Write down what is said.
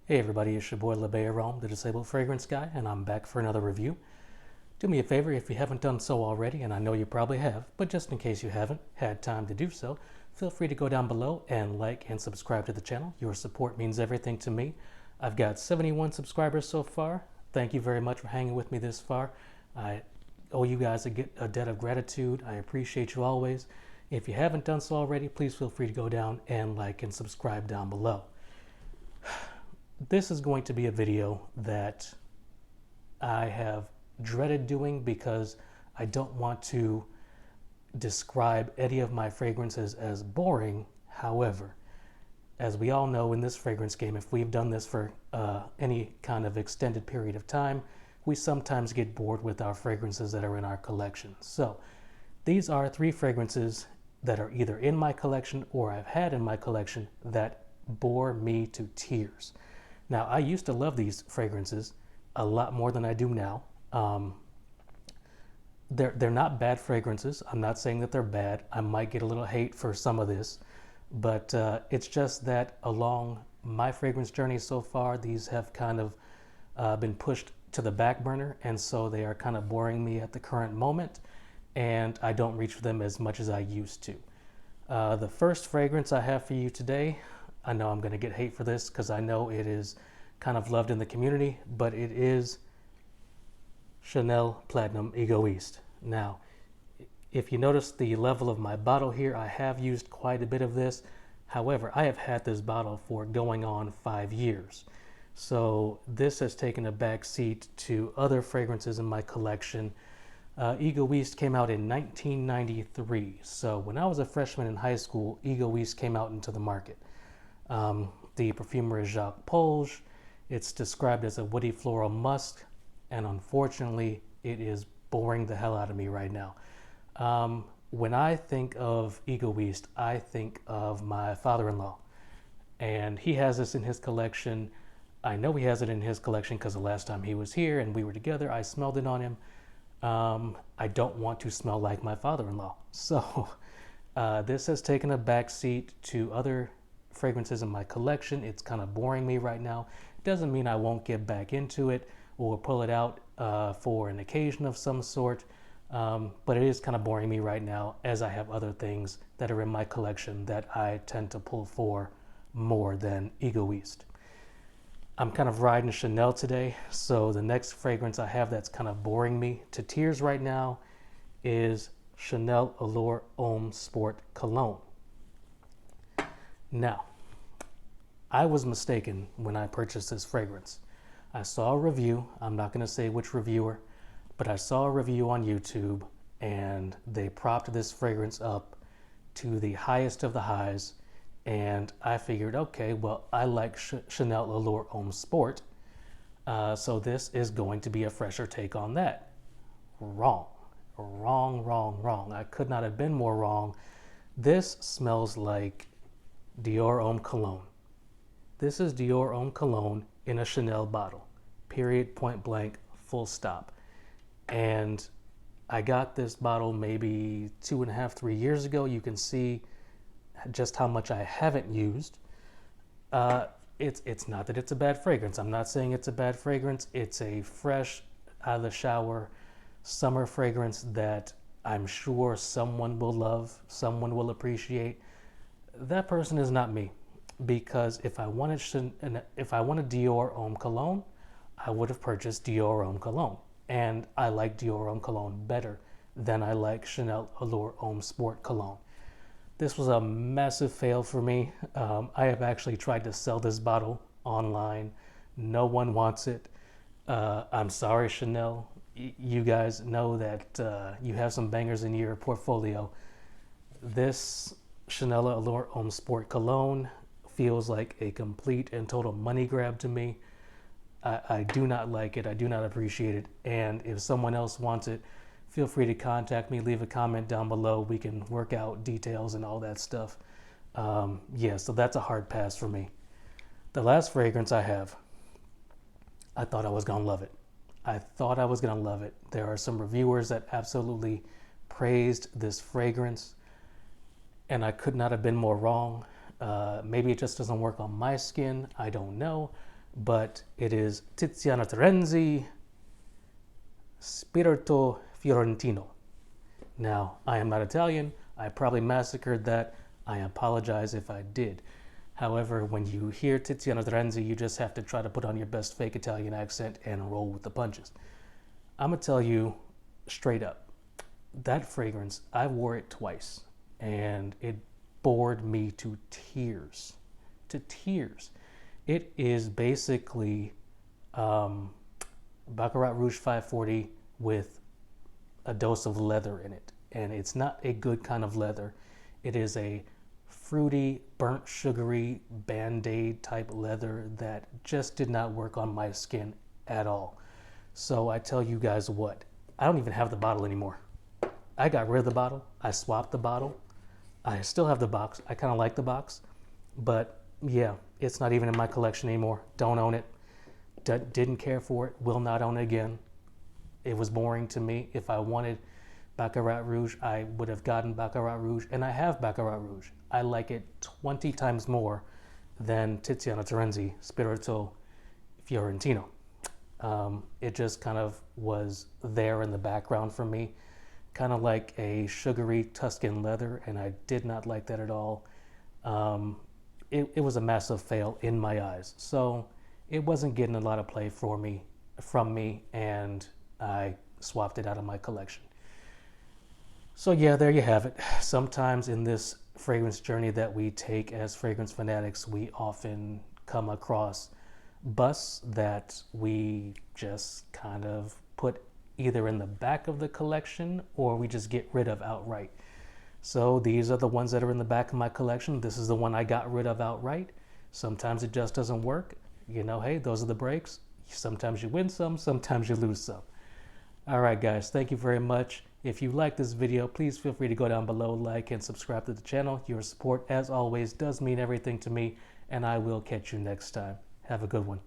Hey everybody, it's your boy LeBay Rome, the Disabled Fragrance Guy, and I'm back for another review. Do me a favor if you haven't done so already, and I know you probably have, but just in case you haven't had time to do so, feel free to go down below and like and subscribe to the channel. Your support means everything to me. I've got 71 subscribers so far. Thank you very much for hanging with me this far. I owe you guys a debt of gratitude. I appreciate you always. If you haven't done so already, please feel free to go down and like and subscribe down below. This is going to be a video that I have dreaded doing because I don't want to describe any of my fragrances as boring. However, as we all know in this fragrance game, if we've done this for any kind of extended period of time, we sometimes get bored with our fragrances that are in our collection. So these are 3 fragrances that are either in my collection or I've had in my collection that bore me to tears. Now, I used to love these fragrances a lot more than I do now. They're not bad fragrances. I'm not saying that they're bad. I might get a little hate for some of this, but it's just that along my fragrance journey so far, these have kind of been pushed to the back burner, and so they are kind of boring me at the current moment, and I don't reach for them as much as I used to. The first fragrance I have for you today, I know I'm going to get hate for this because I know it is kind of loved in the community, but it is Chanel Platinum Egoiste. Now, if you notice the level of my bottle here, I have used quite a bit of this. However, I have had this bottle for going on 5 years. So this has taken a back seat to other fragrances in my collection. Egoiste came out in 1993. So when I was a freshman in high school, Egoiste came out into the market. The perfumer is Jacques Polge. It's described as a woody floral musk, and unfortunately, it is boring the hell out of me right now. When I think of Egoiste, I think of my father-in-law, and he has this in his collection. I know he has it in his collection because the last time he was here and we were together, I smelled it on him. I don't want to smell like my father-in-law. So this has taken a back seat to other fragrances in my collection. It's kind of boring me right now. It doesn't mean I won't get back into it or pull it out for an occasion of some sort, but it is kind of boring me right now as I have other things that are in my collection that I tend to pull for more than Egoiste. I'm kind of riding Chanel today, so the next fragrance I have that's kind of boring me to tears right now is Chanel Allure Homme Sport Cologne. Now, I was mistaken when I purchased this fragrance. I saw a review, I'm not going to say which reviewer, but I saw a review on YouTube and they propped this fragrance up to the highest of the highs, and I figured, okay, well, I like Chanel Allure Homme Sport, so this is going to be a fresher take on that. Wrong. Wrong, wrong, wrong. I could not have been more wrong. This smells like Dior Homme Cologne. This is Dior Homme Cologne in a Chanel bottle. Period, point blank, full stop. And I got this bottle maybe 2.5, 3 years ago. You can see just how much I haven't used. It's not that it's a bad fragrance. I'm not saying it's a bad fragrance. It's a fresh, out of the shower, summer fragrance that I'm sure someone will love, someone will appreciate. That person is not me, because if I wanted Dior Homme Cologne, I would have purchased Dior Homme Cologne, and I like Dior Homme Cologne better than I like Chanel Allure Homme Sport Cologne. This was a massive fail for me. I have actually tried to sell this bottle online. No one wants it. I'm sorry, Chanel. You guys know that you have some bangers in your portfolio. This Chanel Allure Homme Sport Cologne feels like a complete and total money grab to me. I do not like it. I do not appreciate it. And if someone else wants it, feel free to contact me. Leave a comment down below. We can work out details and all that stuff. Yeah, so that's a hard pass for me. The last fragrance I have, I thought I was going to love it. I thought I was going to love it. There are some reviewers that absolutely praised this fragrance, and I could not have been more wrong. Maybe it just doesn't work on my skin. I don't know. but it is Tiziano Terenzi Spirito Fiorentino. Now, I am not Italian. I probably massacred that. I apologize if I did. However, when you hear Tiziano Terenzi, you just have to try to put on your best fake Italian accent and roll with the punches. I'm going to tell you straight up, that fragrance, I wore it twice, and it bored me to tears. To tears. It is basically Baccarat Rouge 540 with a dose of leather in it. And it's not a good kind of leather. It is a fruity, burnt, sugary, Band-Aid type leather that just did not work on my skin at all. So I tell you guys what, I don't even have the bottle anymore. I got rid of the bottle. I swapped the bottle. I still have the box. I kind of like the box. But yeah, it's not even in my collection anymore. Don't own it. Didn't care for it. Will not own it again. It was boring to me. If I wanted Baccarat Rouge, I would have gotten Baccarat Rouge, and I have Baccarat Rouge. I like it 20 times more than Tiziano Terenzi Spirito Fiorentino. It just kind of was there in the background for me, kind of like a sugary Tuscan leather, and I did not like that at all. It was a massive fail in my eyes. So it wasn't getting a lot of play from me, and I swapped it out of my collection. So yeah, there you have it. Sometimes in this fragrance journey that we take as fragrance fanatics, we often come across busts that we just kind of put either in the back of the collection or we just get rid of outright. So these are the ones that are in the back of my collection. This is the one I got rid of outright. Sometimes it just doesn't work. You know, hey, those are the breaks. Sometimes you win some, sometimes you lose some. All right, guys, thank you very much. If you like this video, please feel free to go down below, like, and subscribe to the channel. Your support, as always, does mean everything to me, and I will catch you next time. Have a good one.